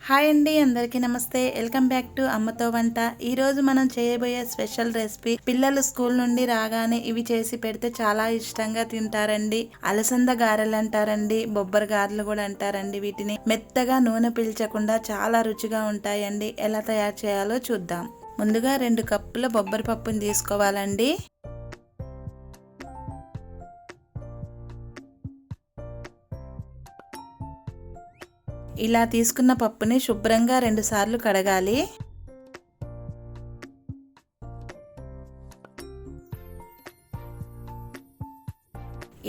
Hi అండి, అందరికీ నమస్తే. వెల్కమ్ బ్యాక్ టు అమ్మతో వంట. ఈ రోజు మనం చేయబోయే స్పెషల్ రెసిపీ పిల్లలు స్కూల్ నుండి రాగానే ఇవి చేసి పెడితే చాలా ఇష్టంగా తింటారండి. అలసంద గారెలు అంటారండి, బొబ్బరి గారెలు కూడా అంటారండి. వీటిని మెత్తగా నూనె పీల్చకుండా చాలా రుచిగా ఉంటాయండి. ఎలా తయారు చేయాలో చూద్దాం. ముందుగా 2 కప్పుల బొబ్బరి పప్పుని తీసుకోవాలండి. ఇలా తీసుకున్న పప్పుని శుభ్రంగా 2 సార్లు కడగాలి.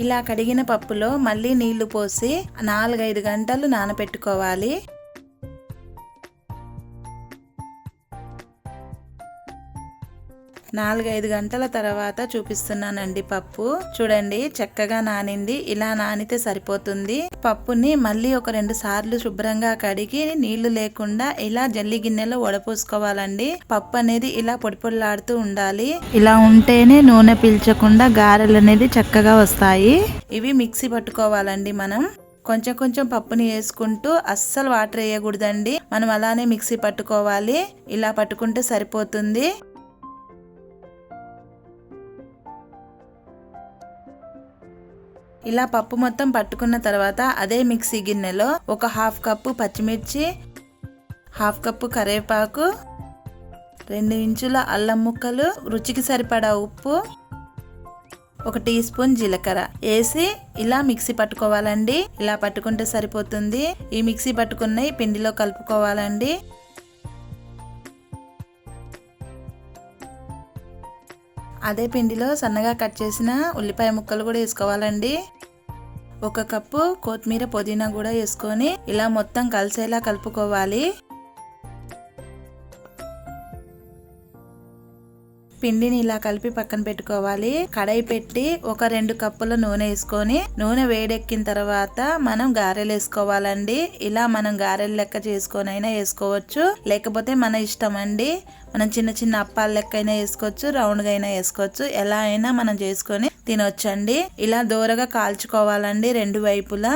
ఇలా కడిగిన పప్పులో మళ్ళీ నీళ్లు పోసి 4-5 గంటలు నానబెట్టుకోవాలి. 4-5 గంటల తర్వాత చూపిస్తున్నానండి. పప్పు చూడండి చక్కగా నానింది. ఇలా నానితే సరిపోతుంది. పప్పుని మళ్ళీ ఒక 2 సార్లు శుభ్రంగా కడిగి నీళ్లు లేకుండా ఇలా జల్లి గిన్నెలో వడపోసుకోవాలండి. పప్పు అనేది ఇలా పొడిపొడిలాడుతూ ఉండాలి. ఇలా ఉంటేనే నూనె పీల్చకుండా గారెలు అనేది చక్కగా వస్తాయి. ఇవి మిక్సీ పట్టుకోవాలండి. మనం కొంచెం కొంచెం పప్పుని వేసుకుంటూ అస్సలు వాటర్ వేయకూడదండి. మనం అలానే మిక్సీ పట్టుకోవాలి. ఇలా పట్టుకుంటే సరిపోతుంది. ఇలా పప్పు మొత్తం పట్టుకున్న తర్వాత అదే మిక్సీ గిన్నెలో ఒక 1/2 కప్పు పచ్చిమిర్చి, 1/2 కప్పు కరివేపాకు, 2 ఇంచుల అల్లం ముక్కలు, రుచికి సరిపడా ఉప్పు, 1 టీ స్పూన్ జీలకర్ర వేసి ఇలా మిక్సీ పట్టుకోవాలండి. ఇలా పట్టుకుంటే సరిపోతుంది. ఈ మిక్సీ పట్టుకున్న పిండిలో కలుపుకోవాలండి. అదే పిండిలో సన్నగా కట్ చేసిన ఉల్లిపాయ ముక్కలు కూడా వేసుకోవాలండి. 1 కప్పు కొత్తిమీర, పుదీనా కూడా వేసుకొని ఇలా మొత్తం కలిసేలా కలుపుకోవాలి. పిండిని ఇలా కలిపి పక్కన పెట్టుకోవాలి. కడాయి పెట్టి ఒక 2 కప్పుల నూనె వేసుకొని నూనె వేడెక్కిన తర్వాత మనం గారెలు వేసుకోవాలండి. ఇలా మనం గారెలు లెక్క చేసుకొని అయినా వేసుకోవచ్చు, లేకపోతే మన ఇష్టం అండి. మనం చిన్న చిన్న అప్పాల లెక్క అయినా వేసుకోవచ్చు, రౌండ్గా అయినా వేసుకోవచ్చు. ఎలా అయినా మనం చేసుకొని తినొచ్చండి. ఇలా దోరగా కాల్చుకోవాలండి 2 వైపులా.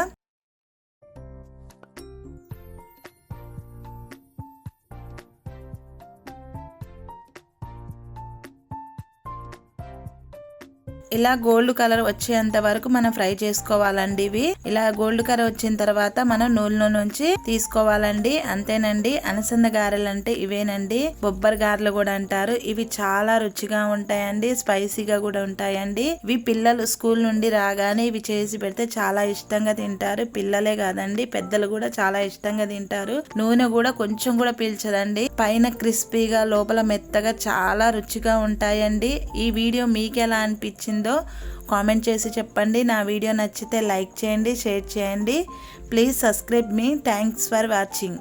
ఇలా గోల్డ్ కలర్ వచ్చేంత వరకు మనం ఫ్రై చేసుకోవాలండి. ఇవి ఇలా గోల్డ్ కలర్ వచ్చిన తర్వాత మనం నూనెలో నుంచి తీసుకోవాలండి. అంతేనండి, అలసంద గారెలు అంటే ఇవేనండి. బొబ్బరి గారెలు కూడా అంటారు. ఇవి చాలా రుచిగా ఉంటాయండి, స్పైసీగా కూడా ఉంటాయండి. ఇవి పిల్లలు స్కూల్ నుండి రాగానే ఇవి చేసి పెడితే చాలా ఇష్టంగా తింటారు. పిల్లలే కాదండి, పెద్దలు కూడా చాలా ఇష్టంగా తింటారు. నూనె కూడా కొంచెం కూడా పీల్చదండి. పైన క్రిస్పీగా, లోపల మెత్తగా చాలా రుచిగా ఉంటాయండి. ఈ వీడియో మీకు ఎలా అనిపించింది కామెంట్ చేసి చెప్పండి. నా వీడియో నచ్చితే లైక్ చేయండి, షేర్ చేయండి. Please subscribe me. Thanks for watching.